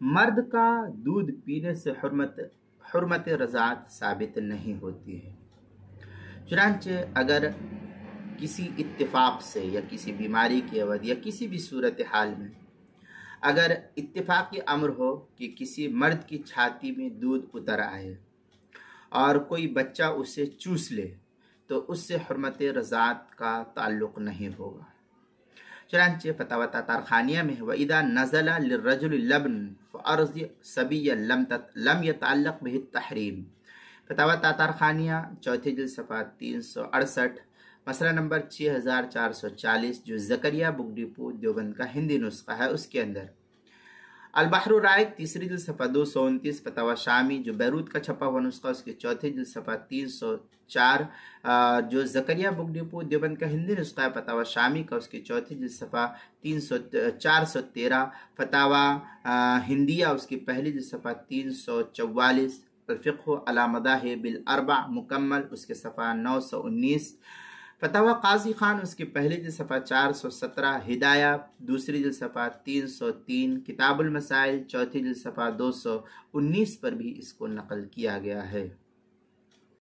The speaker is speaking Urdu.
مرد کا دودھ پینے سے حرمت رضاعت ثابت نہیں ہوتی ہے۔ چنانچہ اگر کسی اتفاق سے یا کسی بیماری کی عوض یا کسی بھی صورتحال میں اگر اتفاقی امر ہو کہ کسی مرد کی چھاتی میں دودھ اتر آئے اور کوئی بچہ اسے چوس لے تو اس سے حرمت رضاعت کا تعلق نہیں ہوگا۔ چنانچہ فتاوی تاتارخانیہ میں وَإِذَا نَزَلَ لِلرَّجُلِ لَبْنٌ فَأَرْضِ صَبِيًّا لَمْ يَتَعَلَّقْ بِهِ التَّحْرِيمُ۔ فتاوی تاتارخانیہ چوتھے جلد صفحہ 368، مسئلہ نمبر 6440، جو زکریہ بک ڈپو دیوبند کا ہندی نسخہ ہے، اس کے اندر البحر الرائق تیسری جلد صفحہ 229، فتاوی شامی جو بیروت کا چھپا ہوا نسخہ، اس کے چوتھے جلد صفحہ 304، جو زکریہ بک ڈپو دیوبند کا ہندی نسخہ ہے فتاوی شامی کا، اس کے چوتھے جلد صفحہ 413، فتاوی ہندیہ اس کی پہلی جلد صفحہ 344، الفقہ علی مذاہب الاربع مکمل اس کے صفحہ 919، فتاوی قاضی خان اس کی پہلی جلد صفحہ 417، ہدایہ دوسری جلد صفحہ 303، کتاب المسائل چوتھی جلد صفحہ 219 پر بھی اس کو نقل کیا گیا ہے۔